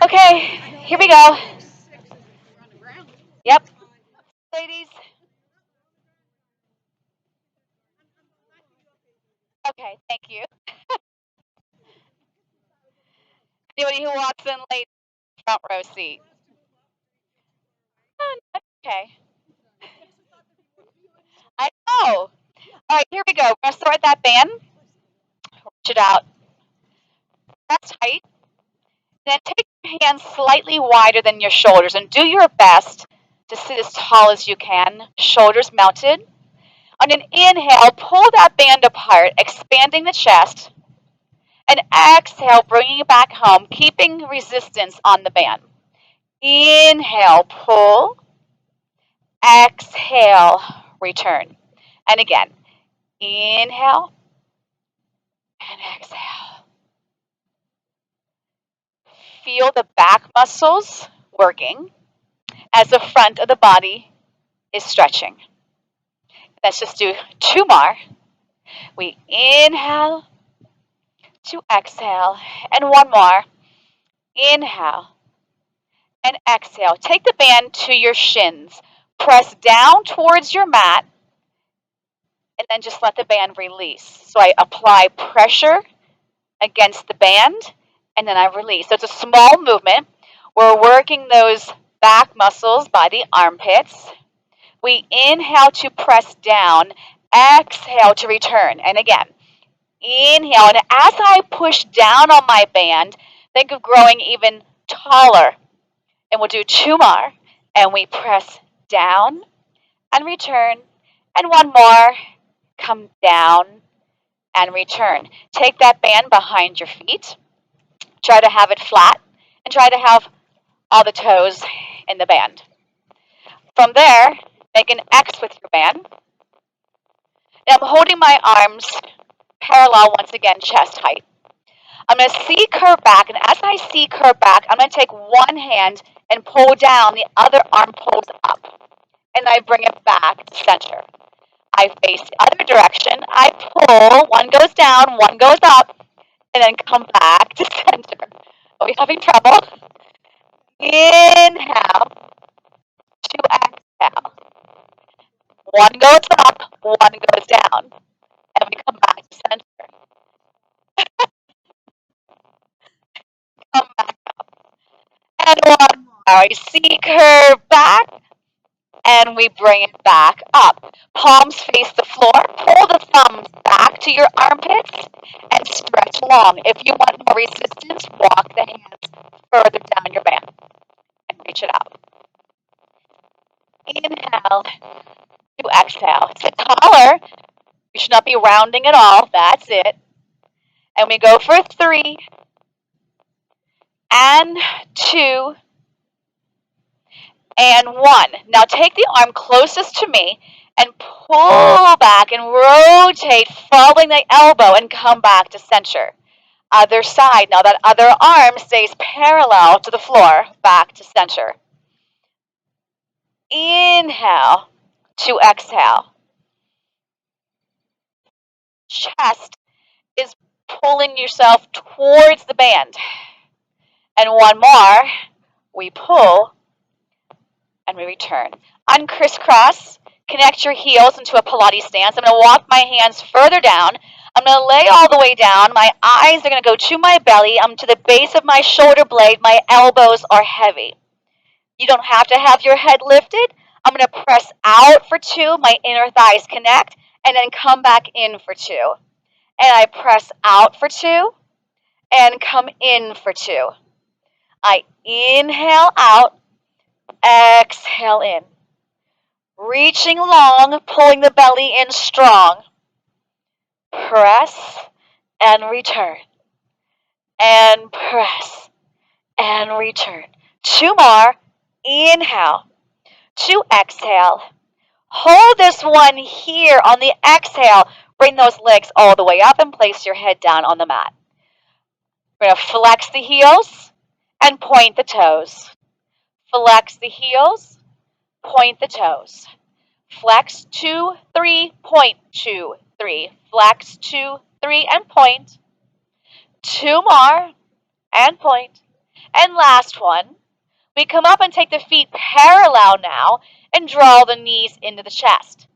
Okay, here we go. Yep, ladies. Okay, thank you. Anybody who walks in late, front row seat. Oh, okay, I know. All right, here we go. We're gonna start that band. Reach it out. That's tight. Then take your hands slightly wider than your shoulders and do your best to sit as tall as you can, shoulders mounted. On an inhale, pull that band apart, expanding the chest. And exhale, bringing it back home, keeping resistance on the band. Inhale, pull. Exhale, return. And again, inhale and exhale. Feel the back muscles working as the front of the body is stretching. Let's just do two more. We inhale to exhale, and one more. Inhale and exhale. Take the band to your shins. Press down towards your mat, and then just let the band release. So I apply pressure against the band, and then I release. So it's a small movement. We're working those back muscles by the armpits. We inhale to press down, exhale to return. And again, inhale. And as I push down on my band, think of growing even taller. And we'll do two more. And we press down and return. And one more. Come down and return. Take that band behind your feet. Try to have it flat. And try to have all the toes in the band. From there, make an X with your band. And I'm holding my arms parallel once again, chest height. I'm going to C curve back, and as I C curve back, I'm going to take one hand and pull down, the other arm pulls up, and I bring it back to center. I face the other direction, I pull, one goes down, one goes up, and then come back to center. Are we having trouble? Inhale to exhale. One goes up, one goes down, and we come back to center. Come back and one more. I C curve back, and we bring it back up. Palms face the floor. Pull the thumbs back to your armpits and stretch long. If you want more resistance, walk the hands further down your band and reach it out. Inhale to exhale. Sit taller. You should not be rounding at all. That's it. And we go for 3 and 2 and 1. Now take the arm closest to me and pull back and rotate, following the elbow, and come back to center. Other side. Now that other arm stays parallel to the floor, back to center. Inhale to exhale. Chest is pulling yourself towards the band. And one more. We pull and we return. Uncrisscross. Connect your heels into a Pilates stance. I'm going to walk my hands further down. I'm going to lay all the way down. My eyes are going to go to my belly. I'm to the base of my shoulder blade. My elbows are heavy. You don't have to have your head lifted. I'm going to press out for 2. My inner thighs connect. And then come back in for 2. And I press out for 2. And come in for 2. I inhale out. Exhale in. Reaching long, pulling the belly in strong. Press and return. And press and return. 2 more. Inhale to exhale. Hold this one here on the exhale. Bring those legs all the way up and place your head down on the mat. We're going to flex the heels and point the toes. Flex the heels, point the toes. Flex 2, 3, point 2, 3. Flex 2, 3, and point. 2 more, and point. And last one. We come up and take the feet parallel now and draw the knees into the chest.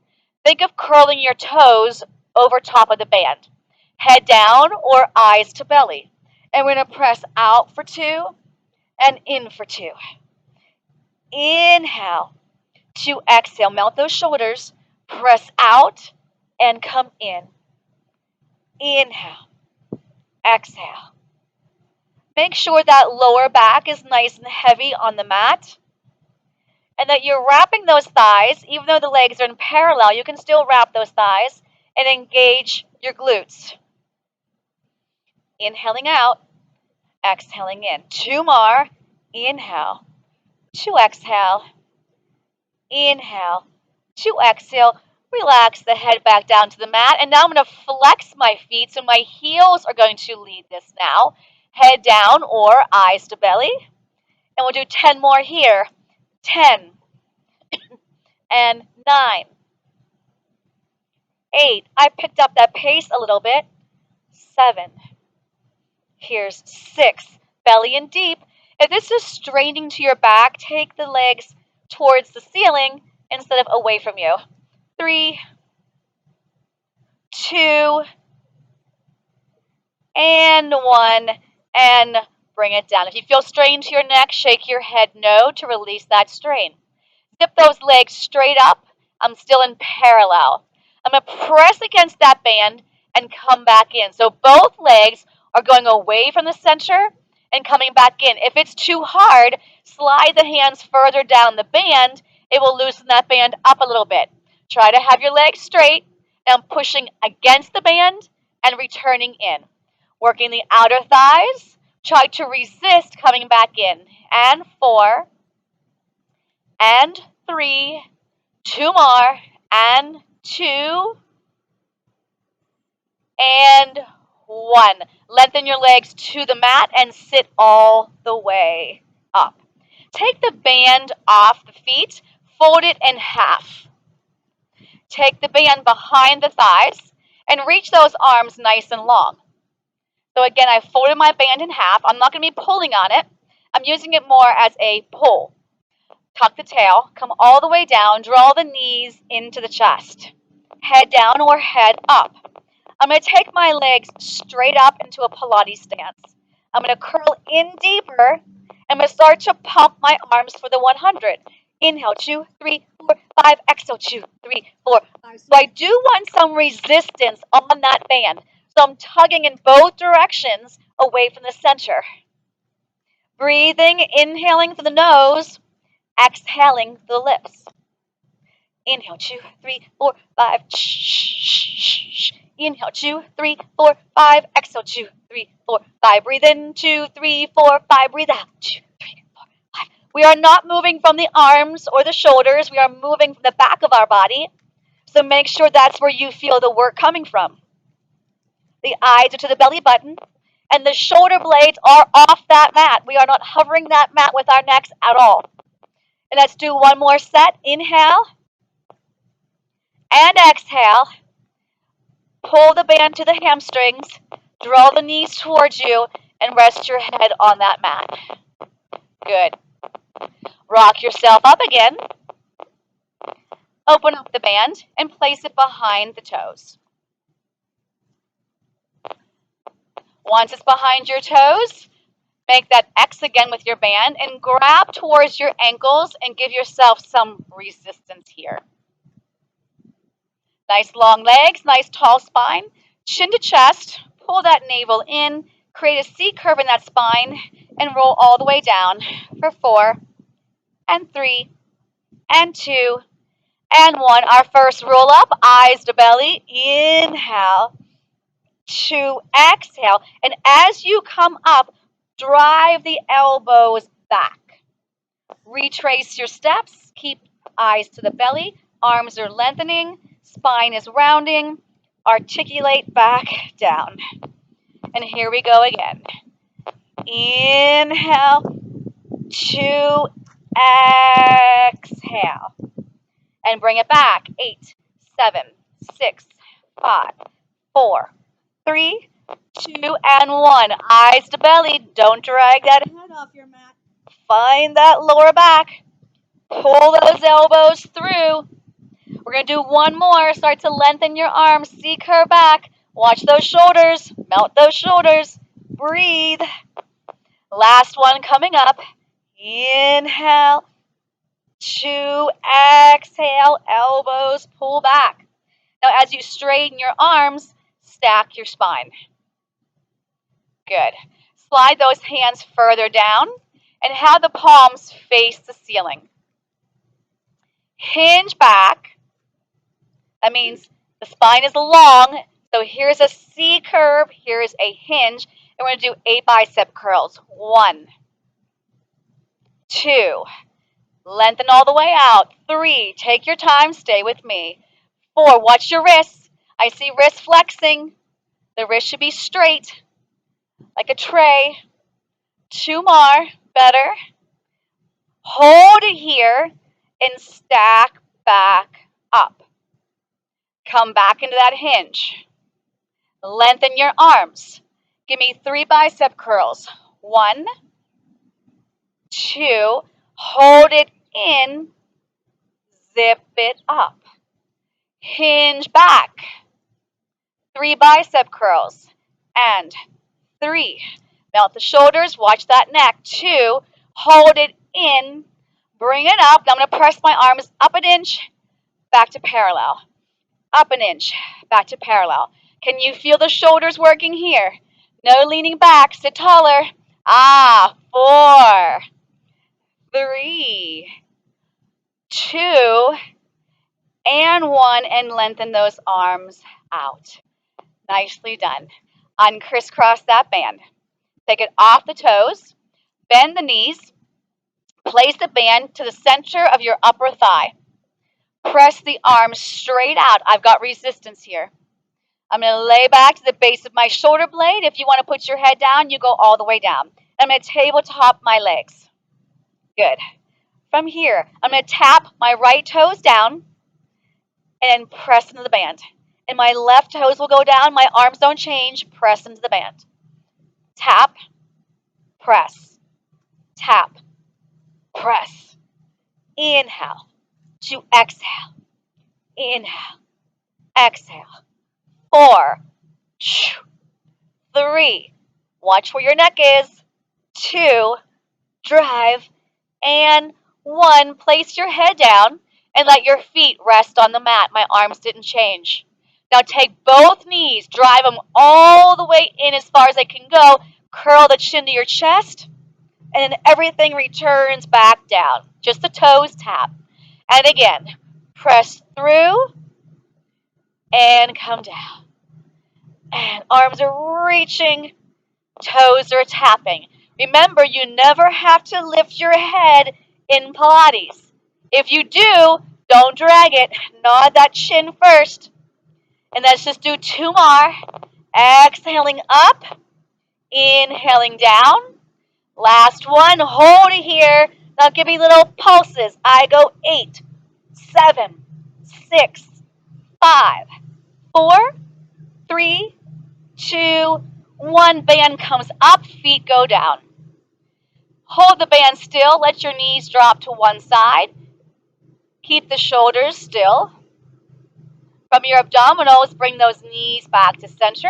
Think of curling your toes over top of the band. Head down or eyes to belly. And we're going to press out for 2 and in for 2. Inhale. 2, exhale. Melt those shoulders. Press out and come in. Inhale. Exhale. Make sure that lower back is nice and heavy on the mat. And that you're wrapping those thighs, even though the legs are in parallel, you can still wrap those thighs and engage your glutes. Inhaling out, exhaling in. 2 more. Inhale. 2, exhale. Inhale. 2, exhale. Relax the head back down to the mat. And now I'm going to flex my feet, so my heels are going to lead this now. Head down or eyes to belly. And we'll do 10 more here. 10 and 9. 8. I picked up that pace a little bit. 7. Here's 6. Belly in deep. If this is straining to your back, take the legs towards the ceiling instead of away from you. 3, 2, and 1. And bring it down. If you feel strain to your neck, shake your head no to release that strain. Zip those legs straight up. I'm still in parallel. I'm going to press against that band and come back in. So both legs are going away from the center and coming back in. If it's too hard, slide the hands further down the band. It will loosen that band up a little bit. Try to have your legs straight and pushing against the band and returning in. Working the outer thighs. Try to resist coming back in. And 4, and 3, 2 more, and 2, and 1. Lengthen your legs to the mat and sit all the way up. Take the band off the feet, fold it in half. Take the band behind the thighs and reach those arms nice and long. So again, I folded my band in half. I'm not going to be pulling on it. I'm using it more as a pull. Tuck the tail, come all the way down, draw the knees into the chest. Head down or head up. I'm going to take my legs straight up into a Pilates stance. I'm going to curl in deeper. I'm going to start to pump my arms for the 100. Inhale, 2, 3, 4, 5. Exhale, 2, 3, 4, 5. So I do want some resistance on that band. So I'm tugging in both directions away from the center. Breathing, inhaling through the nose, exhaling through the lips. Inhale, 2, 3, 4, 5. Inhale, 2, 3, 4, 5. Exhale, 2, 3, 4, 5. Breathe in, 2, 3, 4, 5. Breathe out, 2, 3, 4, 5. We are not moving from the arms or the shoulders. We are moving from the back of our body. So make sure that's where you feel the work coming from. The eyes are to the belly button, and the shoulder blades are off that mat. We are not hovering that mat with our necks at all. And let's do one more set. Inhale and exhale. Pull the band to the hamstrings. Draw the knees towards you and rest your head on that mat. Good. Rock yourself up again. Open up the band and place it behind the toes. Once it's behind your toes, make that X again with your band and grab towards your ankles and give yourself some resistance here. Nice long legs, nice tall spine, chin to chest, pull that navel in, create a C curve in that spine, and roll all the way down for 4, and 3, and 2, and 1. Our first roll up, eyes to belly, inhale, 2, exhale, and as you come up, drive the elbows back. Retrace your steps, keep eyes to the belly, arms are lengthening, spine is rounding, articulate back down. And here we go again. Inhale, 2, exhale. And bring it back. 8, 7, 6, 5, 4, 3, 2 and 1. Eyes to belly. Don't drag that head off your mat. Find that lower back. Pull those elbows through. We're going to do one more. Start to lengthen your arms. C-curve back. Watch those shoulders. Melt those shoulders. Breathe. Last one coming up. Inhale. 2. Exhale. Elbows pull back. Now as you straighten your arms, stack your spine. Good. Slide those hands further down and have the palms face the ceiling. Hinge back. That means the spine is long. So here's a C curve. Here's a hinge. And we're going to do 8 bicep curls. 1, 2. Lengthen all the way out. 3. Take your time. Stay with me. 4. Watch your wrists. I see wrists flexing. The wrist should be straight, like a tray. 2 more. Better. Hold it here and stack back up. Come back into that hinge. Lengthen your arms. Give me 3 bicep curls. 1, 2. Hold it in. Zip it up. Hinge back. 3 bicep curls. And 3. Melt the shoulders. Watch that neck. 2. Hold it in. Bring it up. Now I'm going to press my arms up an inch. Back to parallel. Up an inch. Back to parallel. Can you feel the shoulders working here? No leaning back. Sit taller. 4, 3, 2, and 1. And lengthen those arms out. Nicely done. Uncrisscross that band. Take it off the toes. Bend the knees. Place the band to the center of your upper thigh. Press the arms straight out. I've got resistance here. I'm going to lay back to the base of my shoulder blade. If you want to put your head down, you go all the way down. I'm going to tabletop my legs. Good. From here, I'm going to tap my right toes down and press into the band. And my left toes will go down. My arms don't change. Press into the band. Tap, press, tap, press. Inhale to exhale. Inhale, exhale. 4, 3. Watch where your neck is. 2. Drive. And 1. Place your head down and let your feet rest on the mat. My arms didn't change. Now take both knees. Drive them all the way in as far as they can go. Curl the chin to your chest. And then everything returns back down. Just the toes tap. And again, press through and come down. And arms are reaching, toes are tapping. Remember, you never have to lift your head in Pilates. If you do, don't drag it. Nod that chin first. And let's just do 2 more. Exhaling up, inhaling down. Last one, hold it here. Now give me little pulses. I go 8, 7, 6, 5, 4, 3, 2, 1. Band comes up, feet go down. Hold the band still. Let your knees drop to one side. Keep the shoulders still. From your abdominals, bring those knees back to center.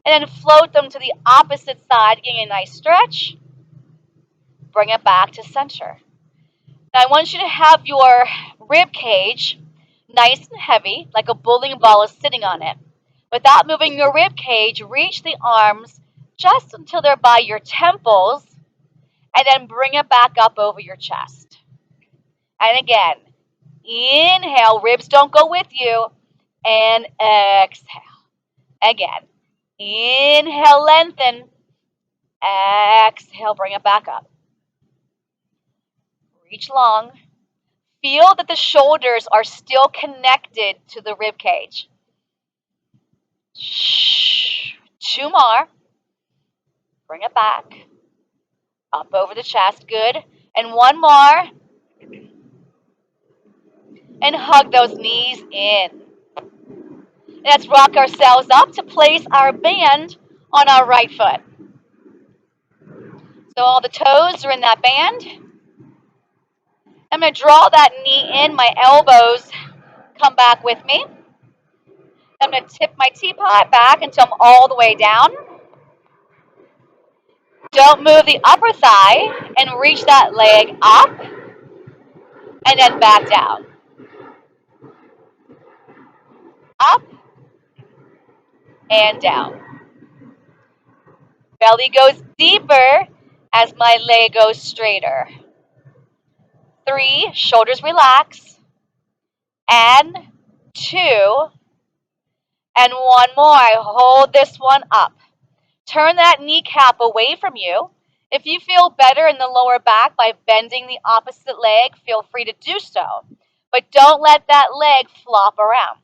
And then float them to the opposite side, getting a nice stretch. Bring it back to center. Now I want you to have your rib cage nice and heavy, like a bowling ball is sitting on it. Without moving your rib cage, reach the arms just until they're by your temples, and then bring it back up over your chest. And again, inhale, ribs don't go with you, and exhale. Again, inhale, lengthen, exhale, bring it back up. Reach long. Feel that the shoulders are still connected to the rib cage. 2 more. Bring it back. Up over the chest. Good. And 1 more. And hug those knees in. And let's rock ourselves up to place our band on our right foot. So all the toes are in that band. I'm going to draw that knee in. My elbows come back with me. I'm going to tip my teapot back until I'm all the way down. Don't move the upper thigh and reach that leg up and then back down. Up and down. Belly goes deeper as my leg goes straighter. 3, shoulders relax. And 2, and 1 more. I hold this one up. Turn that kneecap away from you. If you feel better in the lower back by bending the opposite leg, feel free to do so. But don't let that leg flop around.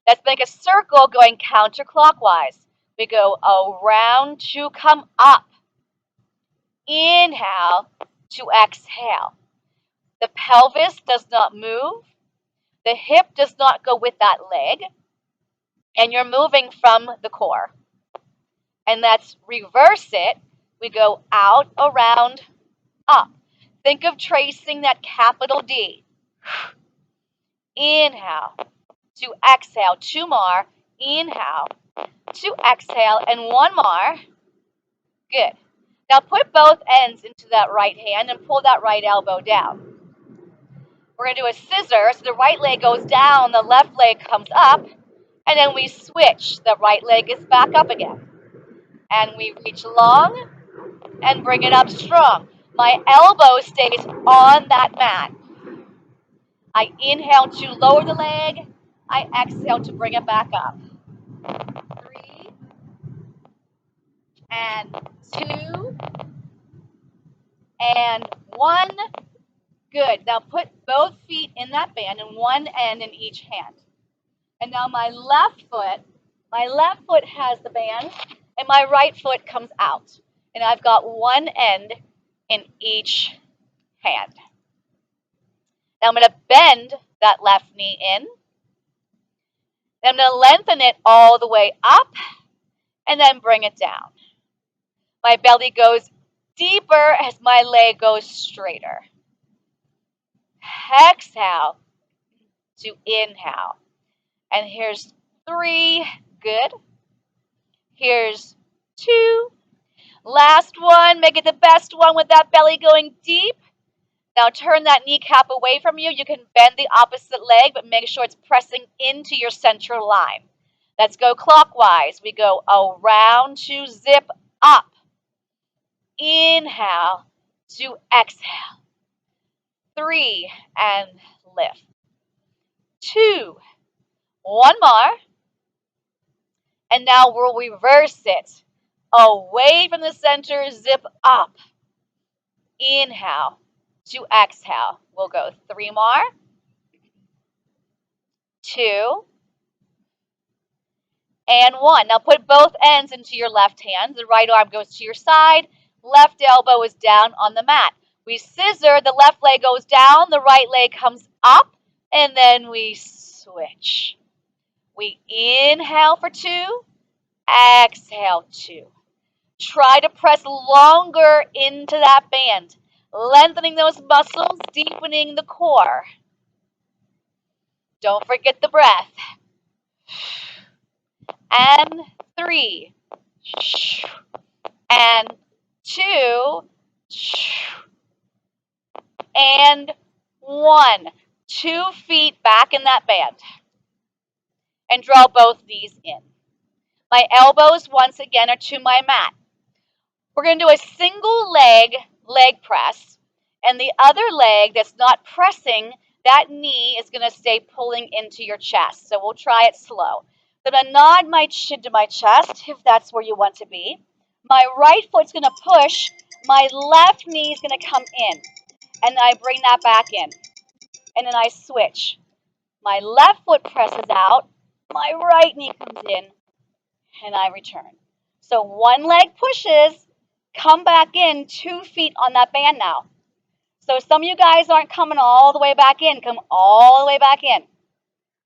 Let's make a circle going counterclockwise. We go around to come up. Inhale to exhale. The pelvis does not move. The hip does not go with that leg. And you're moving from the core. And let's reverse it. We go out, around, up. Think of tracing that capital D. Inhale to exhale. 2 more. Inhale to exhale. And 1 more. Good. Now put both ends into that right hand and pull that right elbow down. We're going to do a scissor. So the right leg goes down, the left leg comes up, and then we switch. The right leg is back up again. And we reach long and bring it up strong. My elbow stays on that mat. I inhale to lower the leg. I exhale to bring it back up. 3 and 2 and 1. Good. Now put both feet in that band and one end in each hand. And now my left foot has the band and my right foot comes out. And I've got one end in each hand. Now I'm going to bend that left knee in. Then I'm going to lengthen it all the way up and then bring it down. My belly goes deeper as my leg goes straighter. Exhale to inhale. And here's 3. Good. Here's 2. Last one. Make it the best one with that belly going deep. Now turn that kneecap away from you. You can bend the opposite leg, but make sure it's pressing into your central line. Let's go clockwise. We go around to zip up. Inhale to exhale. 3 and lift. 2. 1 more. And now we'll reverse it. Away from the center, zip up. Inhale to exhale. We'll go 3 more. 2 and 1. Now put both ends into your left hand. The right arm goes to your side. Left elbow is down on the mat. We scissor. The left leg goes down. The right leg comes up. And then we switch. We inhale for 2. Exhale 2. Try to press longer into that band. Lengthening those muscles, deepening the core. Don't forget the breath. And 3. And 2. And 1. 2 feet back in that band. And draw both knees in. My elbows, once again, are to my mat. We're going to do a single leg press. And the other leg that's not pressing, that knee is going to stay pulling into your chest. So we'll try it slow. I'm going to nod my chin to my chest if that's where you want to be. My right foot's going to push. My left knee is going to come in. And I bring that back in. And then I switch. My left foot presses out. My right knee comes in. And I return. So one leg pushes. Come back in 2 feet on that band now. So some of you guys aren't coming all the way back in. Come all the way back in.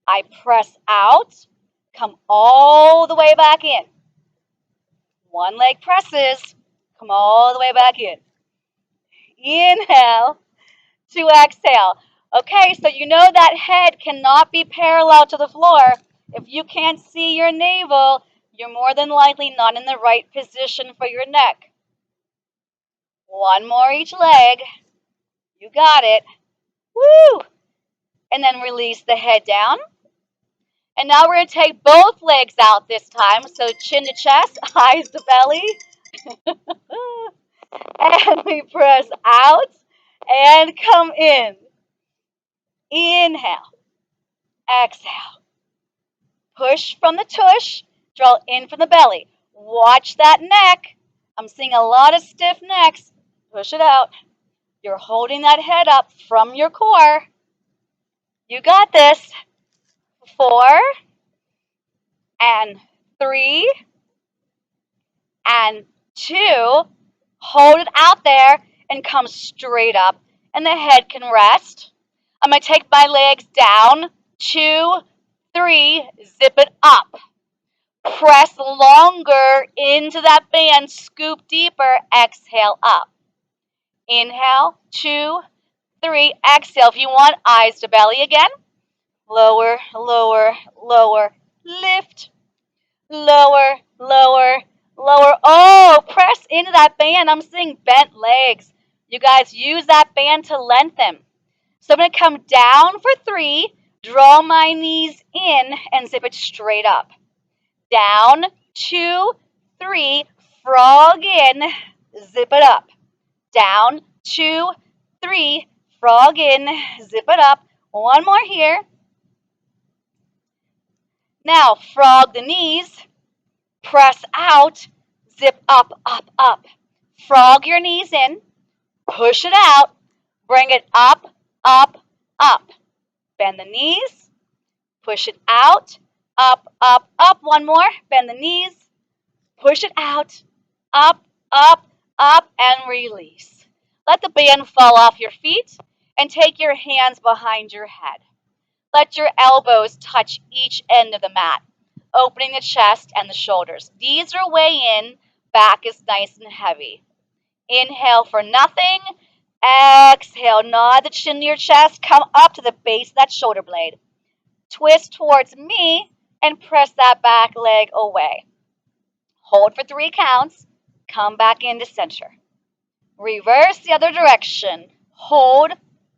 I press out. Come all the way back in. One leg presses. Come all the way back in. Inhale to exhale. Okay, so you know that head cannot be parallel to the floor. If you can't see your navel, you're more than likely not in the right position for your neck. One more each leg. You got it. Woo! And then release the head down. And now we're going to take both legs out this time. So chin to chest, eyes to belly. And we press out and come in. Inhale. Exhale. Push from the tush. Draw in from the belly. Watch that neck. I'm seeing a lot of stiff necks. Push it out. You're holding that head up from your core. You got this. 4 and 3 and 2. Hold it out there and come straight up. And the head can rest. I'm going to take my legs down. 2, 3. Zip it up. Press longer into that band. Scoop deeper. Exhale up. Inhale. 2, 3. Exhale. If you want, eyes to belly again. Lower, lower, lower. Lift. Lower, lower, lower. Oh, press into that band. I'm seeing bent legs. You guys use that band to lengthen. So I'm going to come down for 3, draw my knees in, and zip it straight up. Down, 2, 3, frog in, zip it up. Down, 2, 3, frog in, zip it up. One more here. Now, frog the knees. Press out, zip up, up, up. Frog your knees in, push it out, bring it up, up, up. Bend the knees, push it out, up, up, up. One more, bend the knees, push it out, up, up, up, and release. Let the band fall off your feet and take your hands behind your head. Let your elbows touch each end of the mat, opening the chest and the shoulders. Knees are way in, back is nice and heavy. Inhale for nothing. Exhale, nod the chin to your chest. Come up to the base of that shoulder blade. Twist towards me and press that back leg away. Hold for 3 counts. Come back into center. Reverse the other direction. Hold,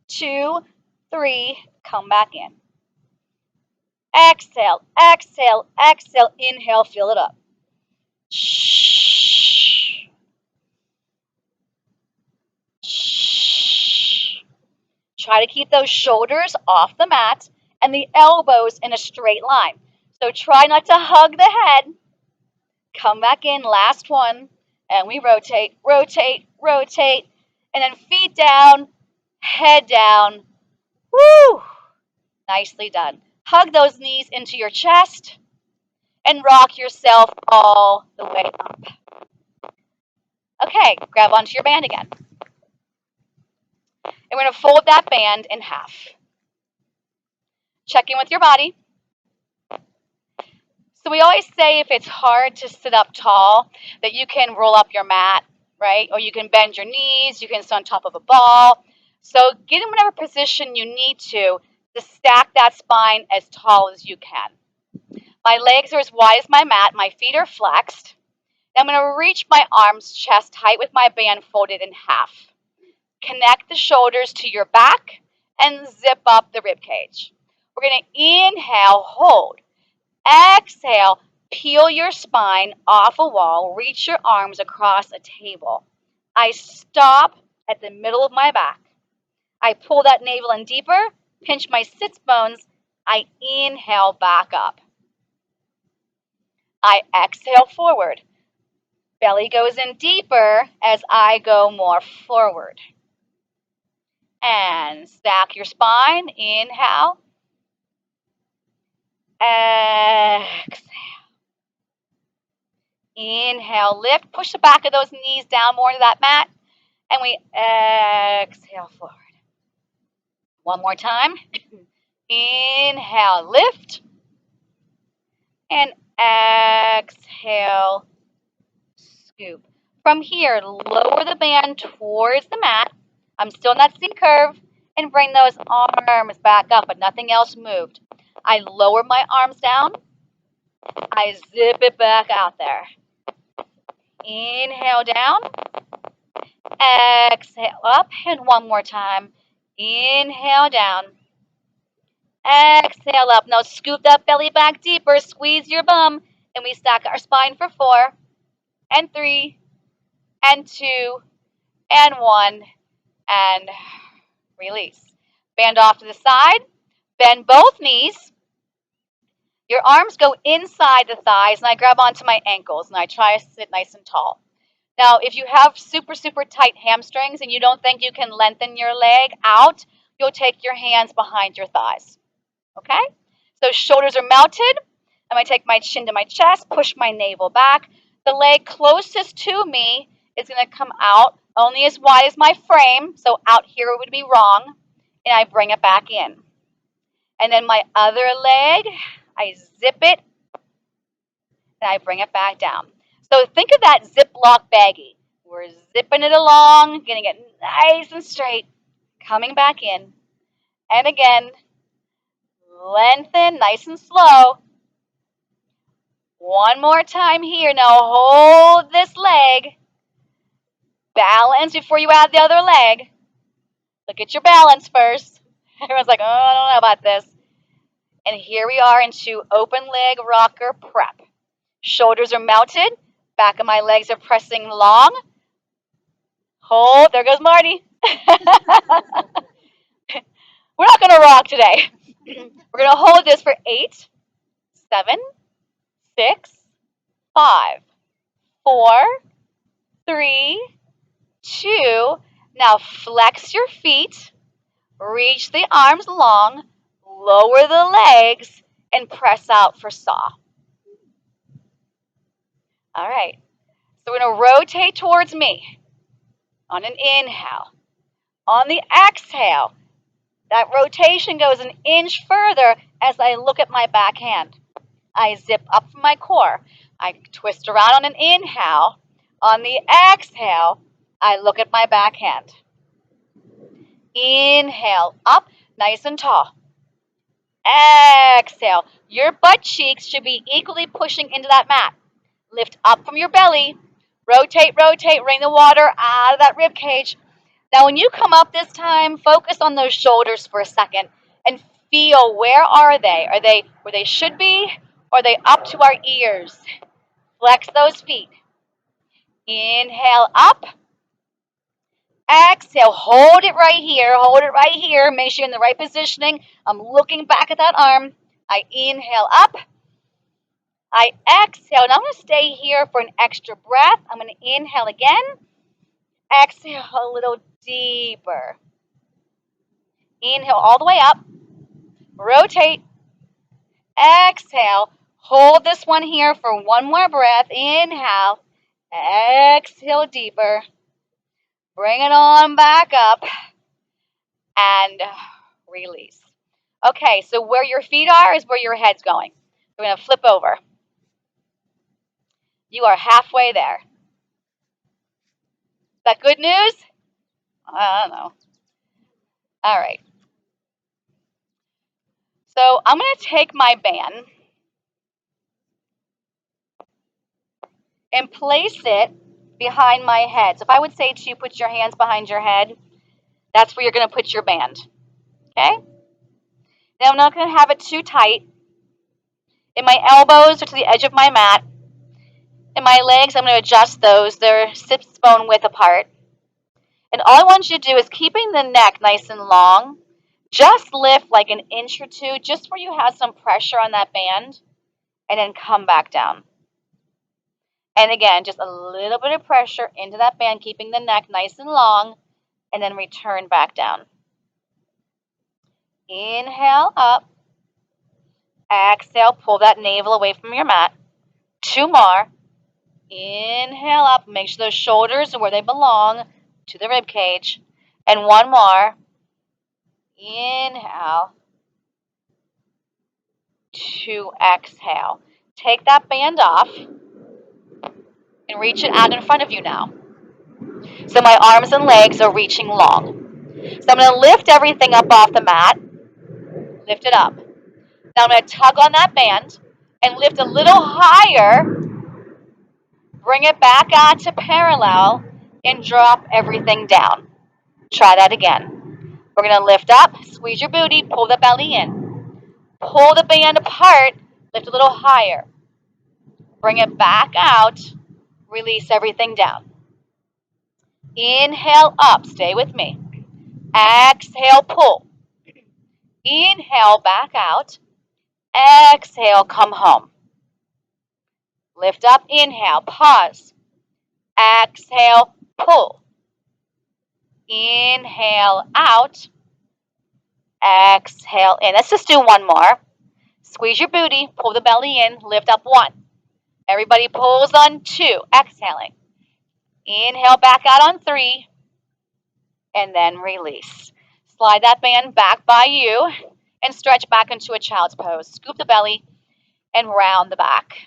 2, 3, come back in. Exhale, exhale, exhale. Inhale, fill it up. Shh. Shh. Try to keep those shoulders off the mat and the elbows in a straight line. So try not to hug the head. Come back in, last one. And we rotate, rotate, rotate. And then feet down, head down. Woo! Nicely done. Hug those knees into your chest and rock yourself all the way up. Okay, grab onto your band again. And we're going to fold that band in half. Check in with your body. So we always say if it's hard to sit up tall, that you can roll up your mat, right? Or you can bend your knees, you can sit on top of a ball. So get in whatever position you need to stack that spine as tall as you can. My legs are as wide as my mat, my feet are flexed. I'm going to reach my arms chest height with my band folded in half. Connect the shoulders to your back and zip up the rib cage. We're going to inhale, hold. Exhale, peel your spine off a wall, reach your arms across a table. I stop at the middle of my back. I pull that navel in deeper, pinch my sits bones. I inhale back up. I exhale forward. Belly goes in deeper as I go more forward. And stack your spine. Inhale. Exhale. Inhale, lift. Push the back of those knees down more to that mat. And we exhale forward. One more time. Inhale, lift. And exhale, scoop. From here, lower the band towards the mat. I'm still in that C curve, and bring those arms back up, but nothing else moved. I lower my arms down. I zip it back out there. Inhale down. Exhale up, and one more time. Inhale down. Exhale up. Now scoop that belly back deeper. Squeeze your bum, and we stack our spine for 4, and 3, and 2, and 1, and release. Band off to the side. Bend both knees. Your arms go inside the thighs, and I grab onto my ankles, and I try to sit nice and tall. Now, if you have super, super tight hamstrings and you don't think you can lengthen your leg out, you'll take your hands behind your thighs. Okay? So shoulders are mounted. I'm going to take my chin to my chest, push my navel back. The leg closest to me is going to come out only as wide as my frame. So out here it would be wrong. And I bring it back in. And then my other leg, I zip it and I bring it back down. So think of that Ziploc baggie. We're zipping it along, getting it nice and straight, coming back in. And again, lengthen, nice and slow. One more time here. Now hold this leg. Balance before you add the other leg. Look at your balance first. Everyone's like, oh, I don't know about this. And here we are into open leg rocker prep. Shoulders are mounted. Back of my legs are pressing long. Hold. There goes Marty. We're not going to rock today. We're going to hold this for 8, 7, 6, 5, 4, 3, 2. Now flex your feet. Reach the arms long. Lower the legs and press out for saw. All right. So we're going to rotate towards me on an inhale. On the exhale, that rotation goes an inch further as I look at my back hand. I zip up from my core. I twist around on an inhale. On the exhale, I look at my back hand. Inhale, up, nice and tall. Exhale. Your butt cheeks should be equally pushing into that mat. Lift up from your belly. Rotate, rotate, wring the water out of that rib cage. Now, when you come up this time, focus on those shoulders for a second and feel, where are they? Are they where they should be? Or are they up to our ears? Flex those feet. Inhale up. Exhale. Hold it right here. Hold it right here. Make sure you're in the right positioning. I'm looking back at that arm. I inhale up. I exhale. Now I'm going to stay here for an extra breath. I'm going to inhale again. Exhale a little deeper. Inhale all the way up. Rotate. Exhale. Hold this one here for one more breath. Inhale. Exhale deeper. Bring it on back up. And release. Okay, so where your feet are is where your head's going. We're going to flip over. You are halfway there. Is that good news? I don't know. All right. So I'm going to take my band and place it behind my head. So if I would say to you, put your hands behind your head, that's where you're going to put your band. Okay? Now I'm not going to have it too tight. And my elbows are to the edge of my mat. And my legs, I'm going to adjust those. They're sits bone width apart. And all I want you to do is keeping the neck nice and long. Just lift like an inch or two, just where you have some pressure on that band. And then come back down. And again, just a little bit of pressure into that band, keeping the neck nice and long. And then return back down. Inhale up. Exhale, pull that navel away from your mat. 2 more. Inhale up. Make sure those shoulders are where they belong, to the rib cage. And 1 more. Inhale. 2, exhale. Take that band off. And reach it out in front of you now. So my arms and legs are reaching long. So I'm going to lift everything up off the mat. Lift it up. Now I'm going to tug on that band and lift a little higher. Bring it back onto parallel and drop everything down. Try that again. We're going to lift up, squeeze your booty, pull the belly in. Pull the band apart, lift a little higher. Bring it back out, release everything down. Inhale up, stay with me. Exhale, pull. Inhale, back out. Exhale, come home. Lift up, inhale, pause. Exhale, pull. Inhale, out. Exhale in. Let's just do one more. Squeeze your booty, pull the belly in, lift up 1. Everybody pulls on 2, exhaling. Inhale back out on 3, and then release. Slide that band back by you and stretch back into a child's pose. Scoop the belly and round the back.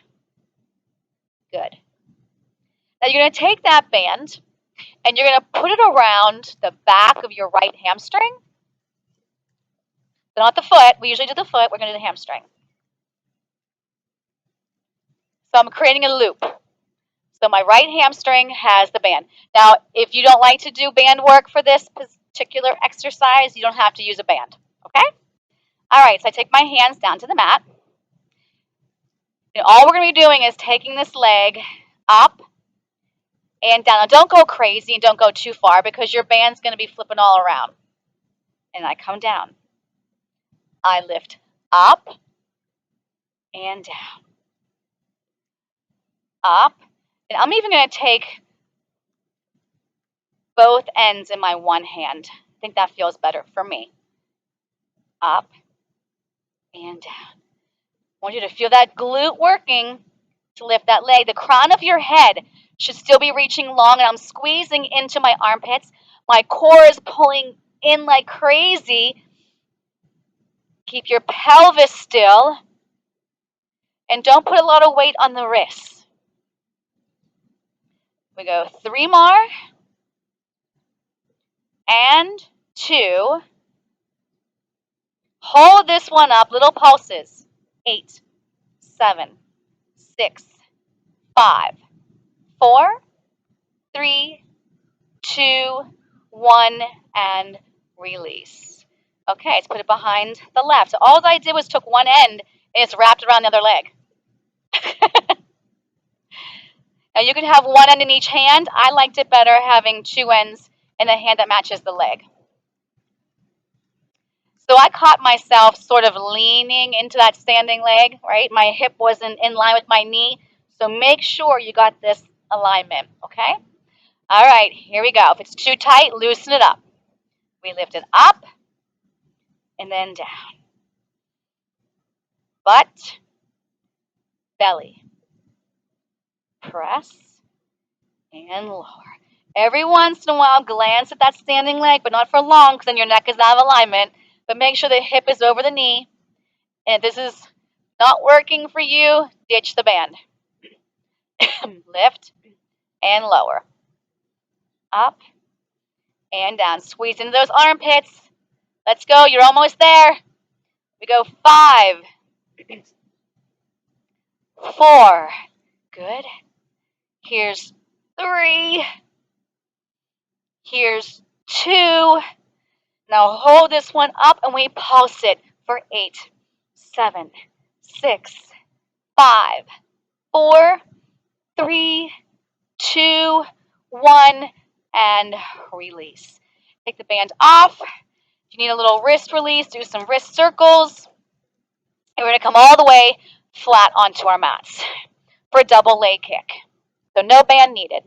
Good. Now you're going to take that band and you're going to put it around the back of your right hamstring. So not the foot. We usually do the foot. We're going to do the hamstring. So I'm creating a loop. So my right hamstring has the band. Now, if you don't like to do band work for this particular exercise, you don't have to use a band, okay? All right, so I take my hands down to the mat. And all we're going to be doing is taking this leg up and down. Now, don't go crazy and don't go too far because your band's going to be flipping all around. And I come down. I lift up and down. Up. And I'm even going to take both ends in my one hand. I think that feels better for me. Up and down. I want you to feel that glute working to lift that leg. The crown of your head should still be reaching long, and I'm squeezing into my armpits. My core is pulling in like crazy. Keep your pelvis still, and don't put a lot of weight on the wrists. We go 3 more, and 2. Hold this one up, little pulses. 8, 7, 6, 5, 4, 3, 2, 1, and release. Okay, let's put it behind the left. So all I did was took one end and it's wrapped around the other leg. Now you can have one end in each hand. I liked it better having 2 ends in a hand that matches the leg. So I caught myself sort of leaning into that standing leg, right? My hip wasn't in line with my knee. So make sure you got this alignment, okay? All right, here we go. If it's too tight, loosen it up. We lift it up and then down. Butt, belly. Press and lower. Every once in a while, glance at that standing leg, but not for long because then your neck is out of alignment. But make sure the hip is over the knee. And if this is not working for you, ditch the band. Lift and lower. Up and down. Squeeze into those armpits. Let's go. You're almost there. We go 5, 4. Good. Here's 3. Here's 2. Now hold this one up and we pulse it for 8, 7, 6, 5, 4, 3, 2, 1, and release. Take the band off. If you need a little wrist release, do some wrist circles. And we're going to come all the way flat onto our mats for a double leg kick. So no band needed.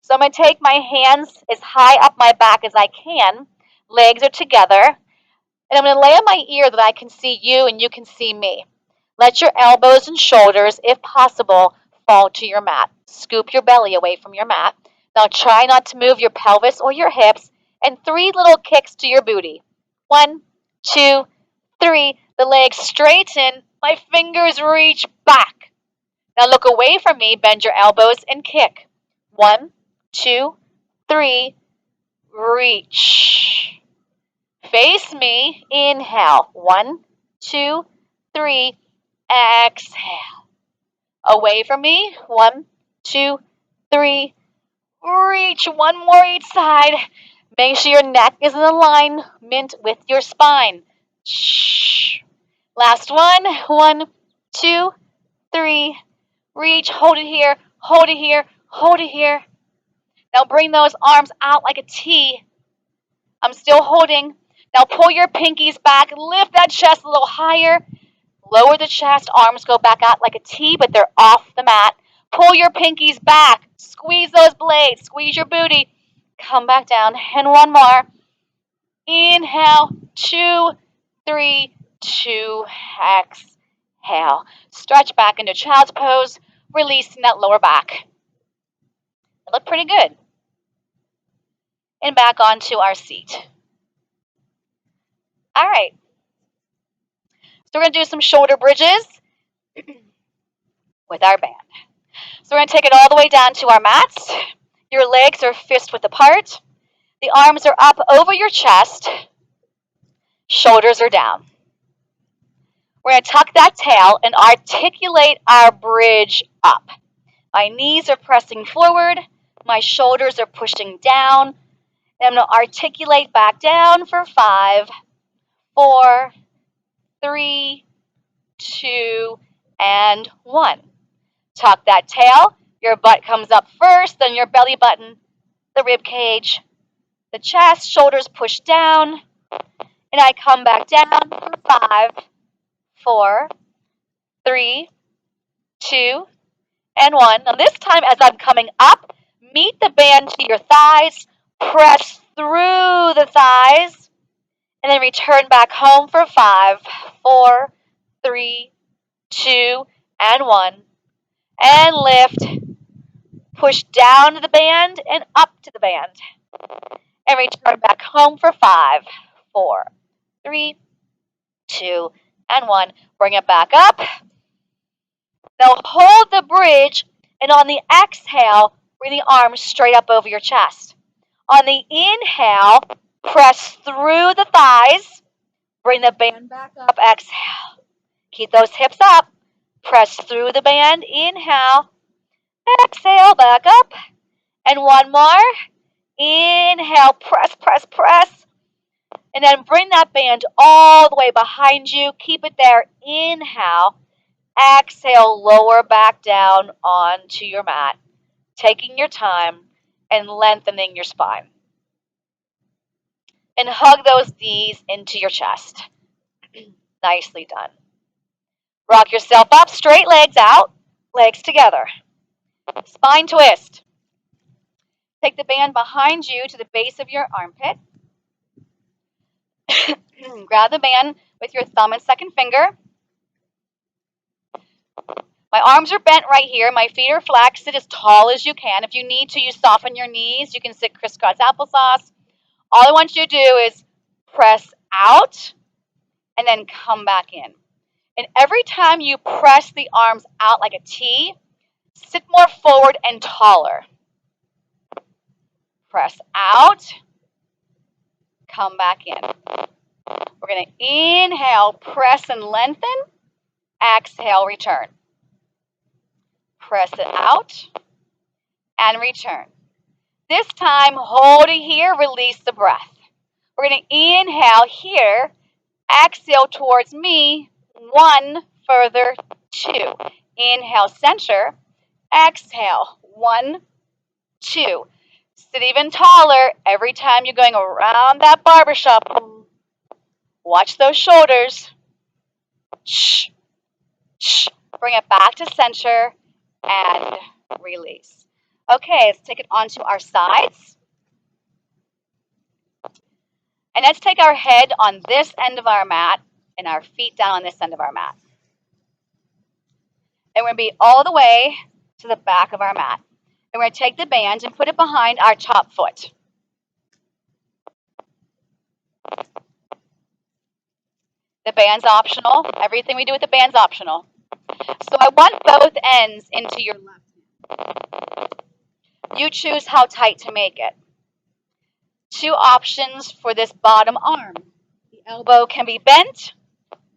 So I'm going to take my hands as high up my back as I can. Legs are together. And I'm going to lay on my ear that I can see you and you can see me. Let your elbows and shoulders, if possible, fall to your mat. Scoop your belly away from your mat. Now try not to move your pelvis or your hips. And 3 little kicks to your booty. 1, 2, 3. The legs straighten. My fingers reach back. Now look away from me, bend your elbows and kick. 1, 2, 3, reach. Face me, inhale. 1, 2, 3, exhale. Away from me, 1, 2, 3, reach. One more each side. Make sure your neck is in alignment with your spine. Shh. Last one. 1, 2, 3, reach. Hold it here, hold it here, hold it here. Now bring those arms out like a T. I'm still holding. Now pull your pinkies back, lift that chest a little higher. Lower the chest, arms go back out like a T, but they're off the mat. Pull your pinkies back, squeeze those blades, squeeze your booty. Come back down, and one more. Inhale, 2, 3, 2, exhale. Stretch back into child's pose, releasing that lower back. It looked pretty good. And back onto our seat. All right. So we're going to do some shoulder bridges with our band. So we're going to take it all the way down to our mats. Your legs are fist width apart. The arms are up over your chest. Shoulders are down. We're going to tuck that tail and articulate our bridge up. My knees are pressing forward. My shoulders are pushing down. And I'm going to articulate back down for 5, 4, 3, 2, and 1. Tuck that tail. Your butt comes up first, then your belly button, the rib cage, the chest, shoulders push down, and I come back down for 5, 4, 3, 2, and 1. Now this time as I'm coming up, meet the band to your thighs, press through the thighs, and then return back home for 5, 4, 3, 2, and 1. And lift, push down to the band and up to the band. And return back home for 5, 4, 3, 2, and 1. Bring it back up. Now hold the bridge, and on the exhale, bring the arms straight up over your chest. On the inhale, press through the thighs. Bring the band back up. Exhale. Keep those hips up. Press through the band. Inhale. Exhale, back up. And one more. Inhale, press, press, press. And then bring that band all the way behind you. Keep it there. Inhale. Exhale, lower back down onto your mat. Taking your time and lengthening your spine. And hug those knees into your chest. Nicely done. Rock yourself up, straight legs out, legs together. Spine twist. Take the band behind you to the base of your armpit. Grab the band with your thumb and second finger. My arms are bent right here. My feet are flexed. Sit as tall as you can. If you need to, you soften your knees. You can sit crisscross applesauce. All I want you to do is press out and then come back in. And every time you press the arms out like a T, sit more forward and taller. Press out, come back in. We're going to inhale, press and lengthen. Exhale, return. Press it out and return. This time, hold it here, release the breath. We're going to inhale here, exhale towards me, 1, further, 2. Inhale, center, exhale, 1, 2. Sit even taller every time you're going around that barbershop. Watch those shoulders. Shh, shh. Bring it back to center and release. Okay, let's take it onto our sides. And let's take our head on this end of our mat and our feet down on this end of our mat. And we're going to be all the way to the back of our mat. And we're going to take the band and put it behind our top foot. The band's optional. Everything we do with the band's optional. So I want both ends into your left hand. You choose how tight to make it. Two options for this bottom arm. The elbow can be bent,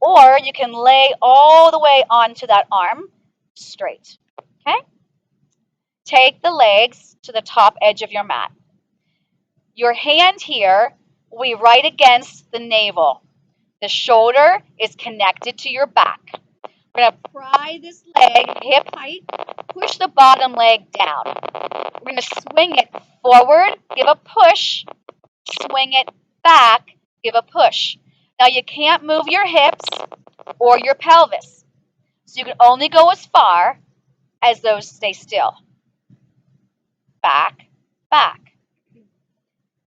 or you can lay all the way onto that arm straight. Okay? Take the legs to the top edge of your mat. Your hand here will be right against the navel. The shoulder is connected to your back. We're going to pry this leg hip height, push the bottom leg down. We're going to swing it forward, give a push, swing it back, give a push. Now you can't move your hips or your pelvis. So you can only go as far as those stay still. Back, back.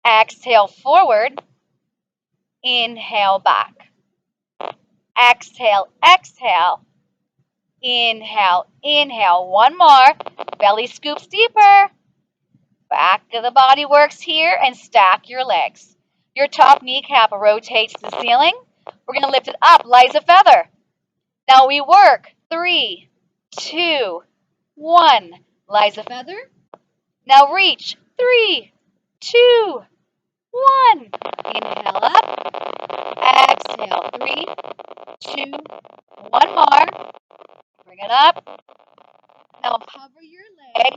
Exhale forward, inhale back. Exhale, exhale. Inhale, inhale. One more. Belly scoops deeper. Back of the body works here, and stack your legs. Your top kneecap rotates to the ceiling. We're going to lift it up, light as a feather. Now we work. 3, 2, 1. Light as a feather. Now reach. 3, 2, 1. Inhale up. Exhale. 3, 2, 1 more. Bring it up. Now hover your leg,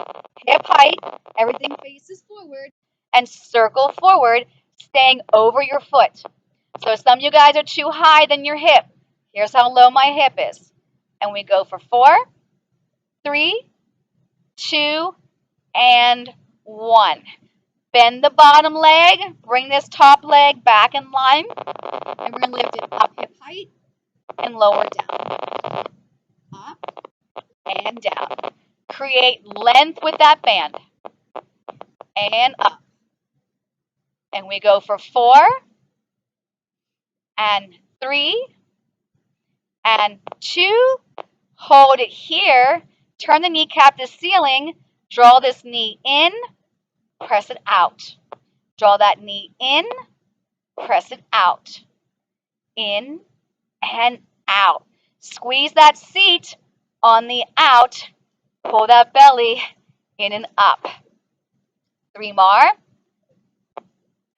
hip height, everything faces forward, and circle forward, staying over your foot. So some of you guys are too high than your hip. Here's how low my hip is. And we go for 4, 3, 2, and 1. Bend the bottom leg, bring this top leg back in line, and we're going to lift it up hip height and lower down. Up and down. Create length with that band. And up. And we go for 4, and 3, and 2. Hold it here. Turn the kneecap to ceiling. Draw this knee in. Press it out. Draw that knee in. Press it out. In and out. Squeeze that seat on the out. Pull that belly in and up. 3 more.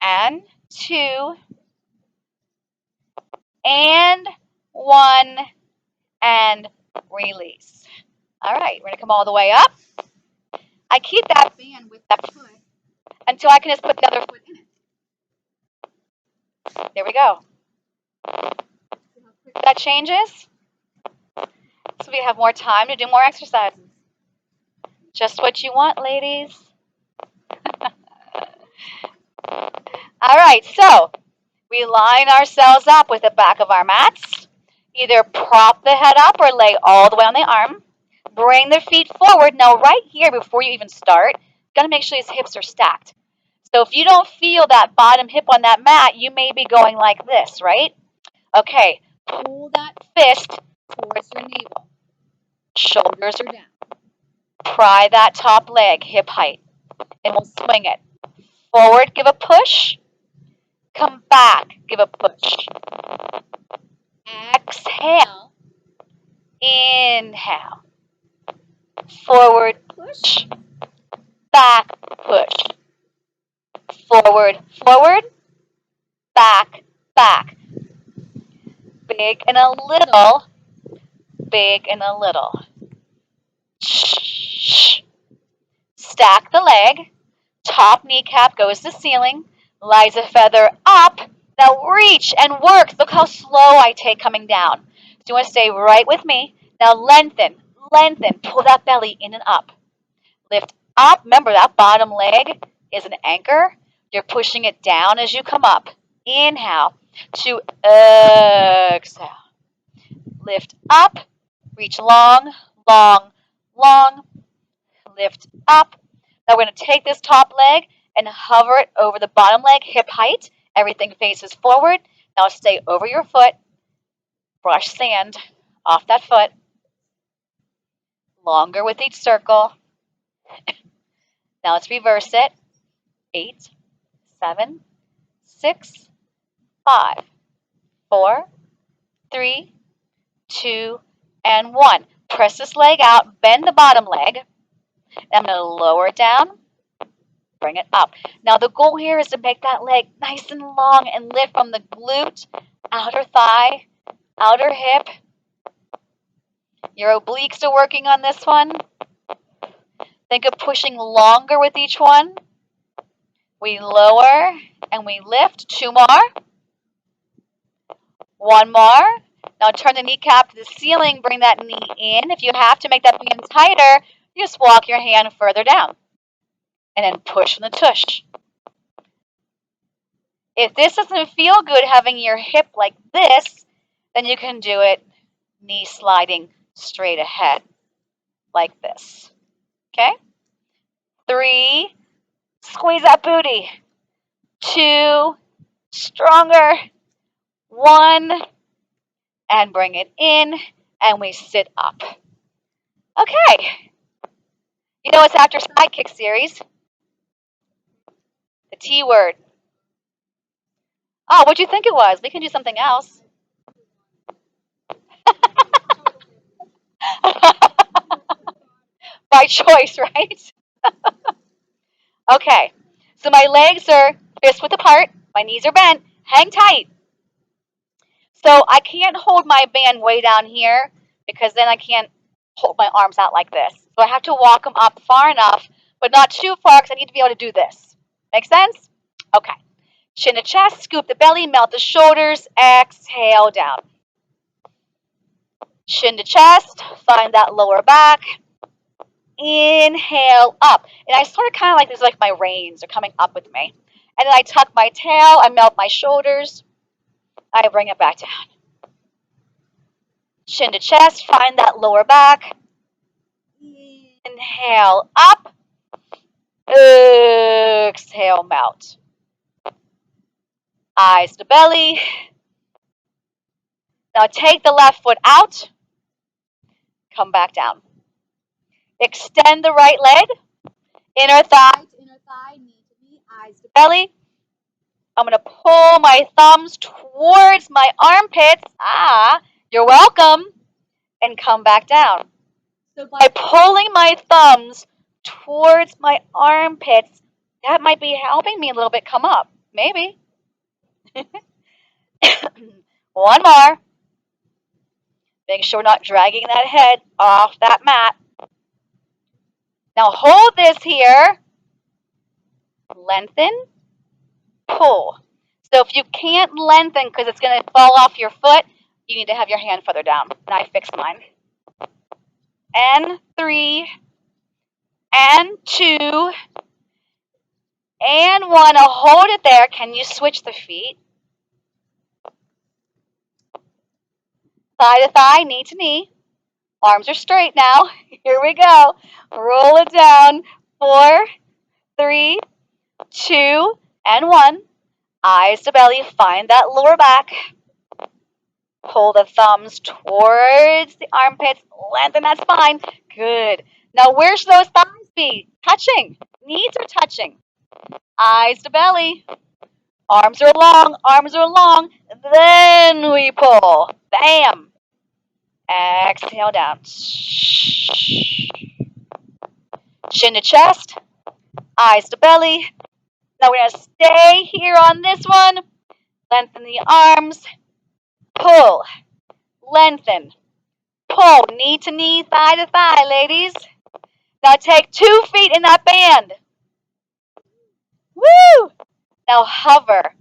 And 2. And 1. And release. All right, we're going to come all the way up. I keep that band with that foot until I can just put the other foot in it. There we go. See how quick that changes? So we have more time to do more exercises. Just what you want, ladies. All right, so we line ourselves up with the back of our mats. Either prop the head up or lay all the way on the arm. Bring the feet forward. Now, right here, before you even start, you got to make sure these hips are stacked. So if you don't feel that bottom hip on that mat, you may be going like this, right? Okay, pull that fist towards your navel. Shoulders are down. Pry that top leg, hip height, and we'll swing it. Forward, give a push. Come back, give a push. Exhale. Inhale. Forward, push. Back, push. Forward, forward. Back, back. Big and a little. Big and a little. Shh. Stack the leg. Top kneecap goes to ceiling. Lies a feather up. Now reach and work. Look how slow I take coming down. So you want to stay right with me. Now lengthen, lengthen. Pull that belly in and up. Lift up. Remember that bottom leg is an anchor. You're pushing it down as you come up. Inhale to exhale. Lift up. Reach long, long, long. Lift up. Now we're going to take this top leg and hover it over the bottom leg, hip height. Everything faces forward. Now stay over your foot. Brush sand off that foot. Longer with each circle. Now let's reverse it. 8, 7, 6, 5, 4, 3, 2, and 1. press this leg out, bend the bottom leg. And I'm going to lower it down, bring it up. Now the goal here is to make that leg nice and long and lift from the glute, outer thigh, outer hip. Your obliques are working on this one. Think of pushing longer with each one. We lower and we lift. 2 more. 1 more. Now turn the kneecap to the ceiling, bring that knee in. If you have to make that band tighter, you just walk your hand further down. And then push from the tush. If this doesn't feel good having your hip like this, then you can do it knee sliding straight ahead like this. Okay? 3, squeeze that booty. 2, stronger. 1, and bring it in, and we sit up. Okay. You know it's after side kick series. The T word. Oh, what'd you think it was? We can do something else. By choice, right? Okay. So my legs are fist width apart. My knees are bent. Hang tight. So I can't hold my band way down here because then I can't hold my arms out like this. So I have to walk them up far enough, but not too far because I need to be able to do this. Make sense? Okay. Chin to chest, scoop the belly, melt the shoulders, exhale down. Chin to chest, find that lower back. Inhale up. And I sort of kind of like, this like my reins are coming up with me. And then I tuck my tail, I melt my shoulders, I bring it back down. Chin to chest, find that lower back. Inhale up. Exhale, melt. Eyes to belly. Now take the left foot out. Come back down. Extend the right leg. Inner thigh to inner thigh, knee to knee, eyes to belly. I'm going to pull my thumbs towards my armpits. You're welcome. And come back down. So by pulling my thumbs towards my armpits, that might be helping me a little bit come up. Maybe. 1 more. Make sure we're not dragging that head off that mat. Now hold this here. Lengthen. Pull. So if you can't lengthen because it's going to fall off your foot, you need to have your hand further down. And I fixed mine. And 3. And 2. And 1. Now hold it there. Can you switch the feet? Thigh to thigh, knee to knee. Arms are straight now. Here we go. Roll it down. 4, 3, 2, and 1. Eyes to belly. Find that lower back. Pull the thumbs towards the armpits. Lengthen that spine. Good. Now where should those thighs be? Touching. Knees are touching. Eyes to belly. Arms are long. Arms are long. Then we pull. Bam. Exhale down. Chin to chest. Eyes to belly. Now we're going to stay here on this one. Lengthen the arms. Pull. Lengthen. Pull. Knee to knee, thigh to thigh, ladies. Now take 2 feet in that band. Woo! Now hover.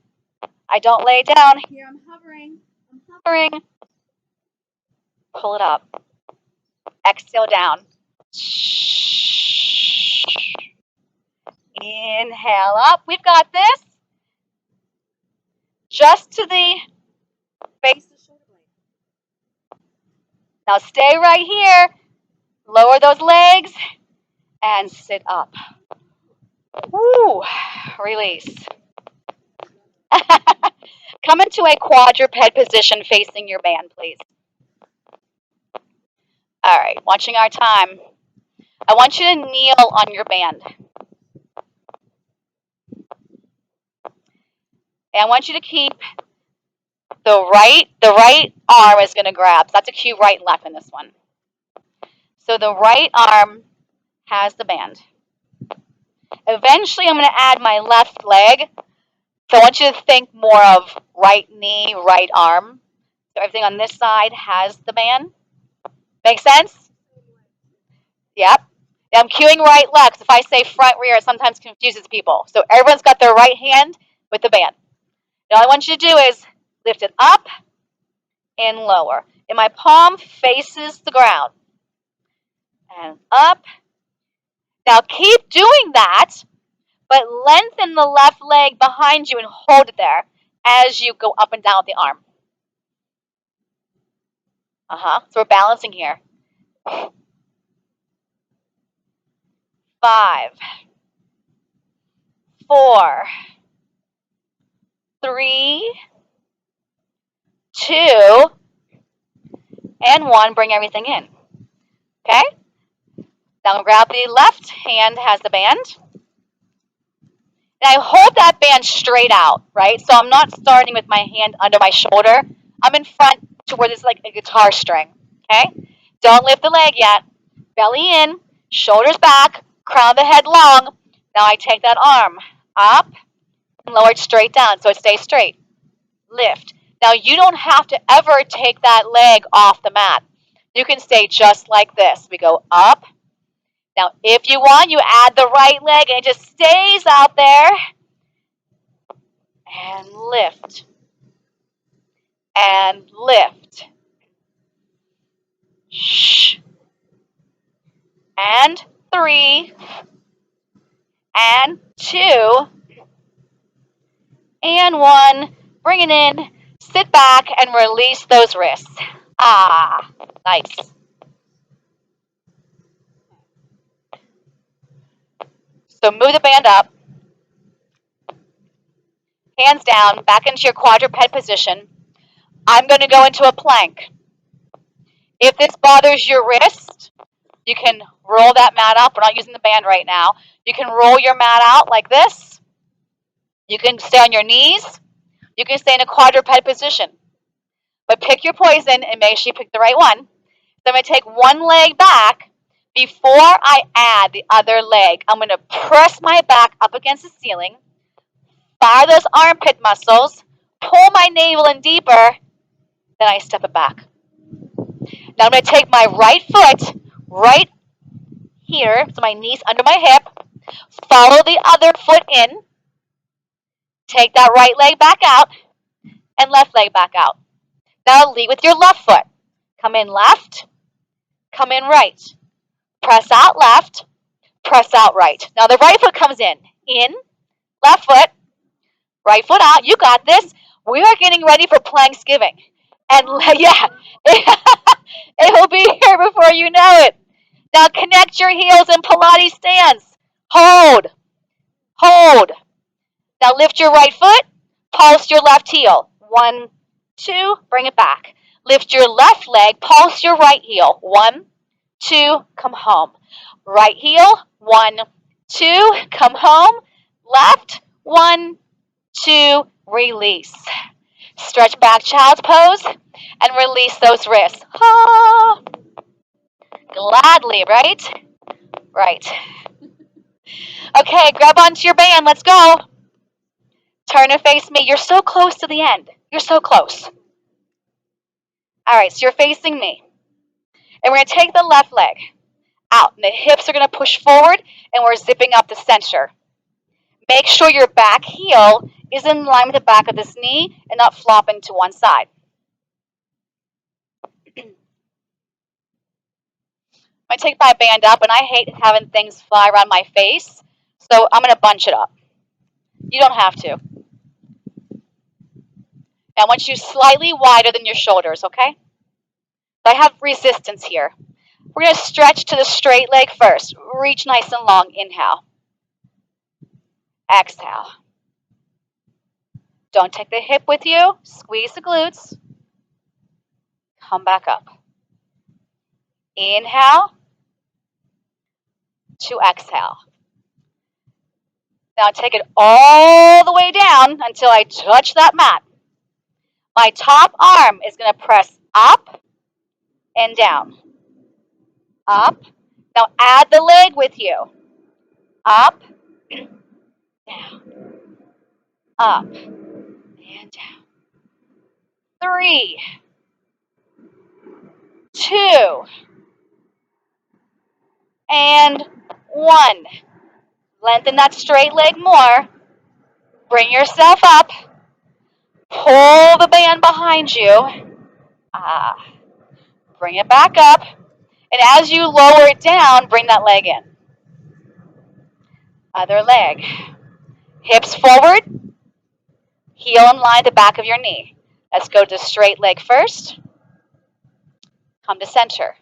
I don't lay down. Here I'm hovering. I'm hovering. Pull it up. Exhale down. Inhale up. We've got this. Just to the base of the shoulder blade. Now stay right here. Lower those legs and sit up. Woo! Release. Come into a quadruped position facing your band, please. All right, watching our time. I want you to kneel on your band. And I want you to keep the right arm is going to grab. So that's a cue right and left in this one. So the right arm has the band. Eventually, I'm going to add my left leg. So I want you to think more of right knee, right arm. So everything on this side has the band. Make sense? Yep. I'm cueing right leg. If I say front rear, it sometimes confuses people. So everyone's got their right hand with the band. Now all I want you to do is lift it up and lower. And my palm faces the ground. And up. Now keep doing that, but lengthen the left leg behind you and hold it there as you go up and down with the arm. So we're balancing here. 5, 4, 3, 2, and 1. Bring everything in. Okay? Now grab the left hand has the band. And I hold that band straight out, right? So I'm not starting with my hand under my shoulder. I'm in front to where there's like a guitar string. Okay? Don't lift the leg yet. Belly in, shoulders back, crown of the head long. Now I take that arm up and lower it straight down so it stays straight. Lift. Now you don't have to ever take that leg off the mat. You can stay just like this. We go up. Now if you want, you add the right leg and it just stays out there. And lift. And lift. Shh. And 3. And 2. And 1. Bring it in. Sit back and release those wrists. Nice. So move the band up. Hands down, back into your quadruped position. I'm going to go into a plank. If this bothers your wrist, you can roll that mat up. We're not using the band right now. You can roll your mat out like this. You can stay on your knees. You can stay in a quadruped position. But pick your poison and make sure you pick the right one. So I'm going to take one leg back. Before I add the other leg, I'm going to press my back up against the ceiling. Fire those armpit muscles. Pull my navel in deeper. Then I step it back. Now I'm going to take my right foot right here, so my knees under my hip. Follow the other foot in. Take that right leg back out and left leg back out. Now lead with your left foot. Come in left, come in right. Press out left, press out right. Now the right foot comes in, left foot, right foot out. You got this. We are getting ready for Planksgiving. And yeah, it will be here before you know it. Now connect your heels in Pilates stance. Hold. Hold. Now lift your right foot. Pulse your left heel. 1, 2. Bring it back. Lift your left leg. Pulse your right heel. 1, 2. Come home. Right heel. 1, 2. Come home. Left. 1, 2. Release. Stretch back child's pose and release those wrists. Gladly, right? Right. Okay, grab onto your band. Let's go. Turn and face me. You're so close to the end. You're so close. All right, so you're facing me. And we're going to take the left leg out. And the hips are going to push forward, and we're zipping up the center. Make sure your back heel is in line with the back of this knee and not flopping to one side. I take my band up, and I hate having things fly around my face, so I'm going to bunch it up. You don't have to. Now I want you slightly wider than your shoulders, okay? I have resistance here. We're going to stretch to the straight leg first. Reach nice and long. Inhale. Exhale. Don't take the hip with you. Squeeze the glutes. Come back up. Inhale to exhale. Now take it all the way down until I touch that mat. My top arm is going to press up and down. up. Now add the leg with you. Up, down, up, and down. 3, 2, and 1. Lengthen that straight leg more. Bring yourself up. Pull the band behind you. Bring it back up. And as you lower it down, bring that leg in. Other leg. Hips forward. Heel in line at the back of your knee. Let's go to straight leg first. Come to center.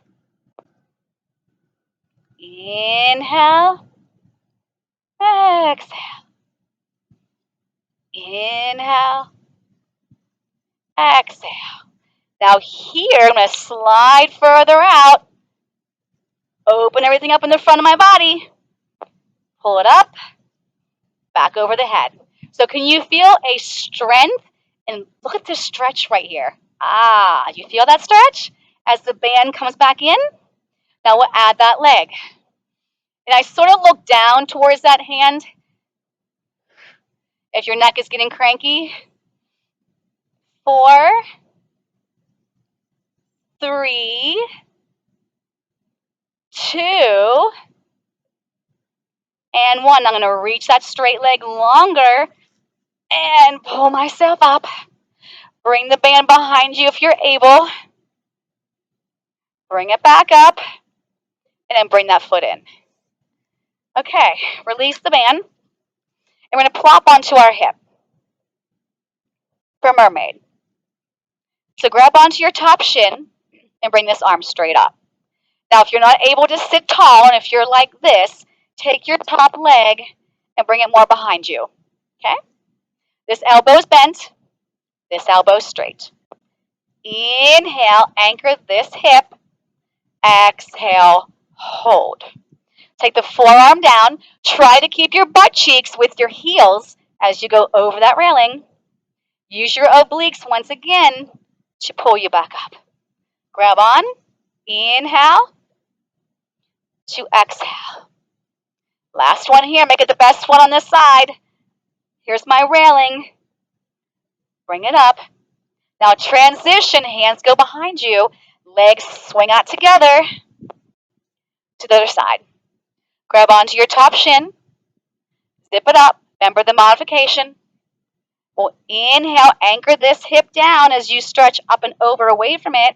Inhale. Exhale. Inhale. Exhale. Now here, I'm going to slide further out. Open everything up in the front of my body. Pull it up. Back over the head. So can you feel a strength? And look at this stretch right here. You feel that stretch? As the band comes back in, now we'll add that leg. And I sort of look down towards that hand. If your neck is getting cranky. 4, 3, 2, and 1. I'm going to reach that straight leg longer and pull myself up. Bring the band behind you if you're able. Bring it back up. And then bring that foot in. Okay, release the band. And we're going to plop onto our hip for mermaid. So grab onto your top shin and bring this arm straight up. Now, if you're not able to sit tall, and if you're like this, take your top leg and bring it more behind you. Okay? This elbow's bent. This elbow's straight. Inhale, anchor this hip. Exhale, hold. Take the forearm down. Try to keep your butt cheeks with your heels as you go over that railing. Use your obliques once again to pull you back up. Grab on. Inhale to exhale. Last one here. Make it the best one on this side. Here's my railing. Bring it up. Now transition. Hands go behind you. Legs swing out together to the other side. Grab onto your top shin. Zip it up. Remember the modification. We'll inhale, anchor this hip down as you stretch up and over away from it.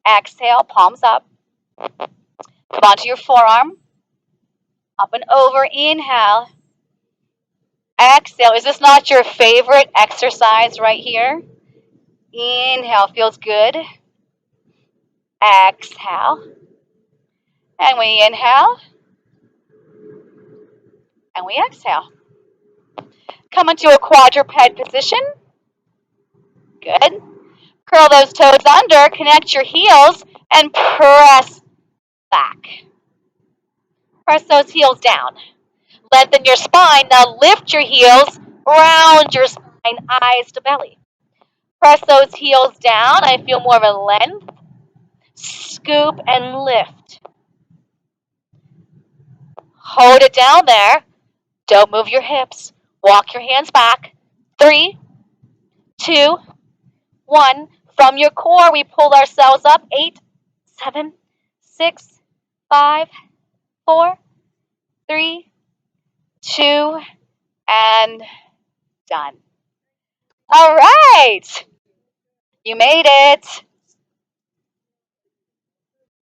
Exhale, palms up. Come onto your forearm. Up and over, inhale. Exhale. Is this not your favorite exercise right here? Inhale, feels good. Exhale. And we inhale. And we exhale. Come into a quadruped position. Good. Curl those toes under, connect your heels, and press back. Press those heels down. Lengthen your spine. Now lift your heels, round your spine, eyes to belly. Press those heels down. I feel more of a length. Scoop and lift. Hold it down there. Don't move your hips. Walk your hands back. 3, 2, 1. From your core, we pull ourselves up. 8, 7, 6, 5, 4, 3, 2, and done. All right. You made it.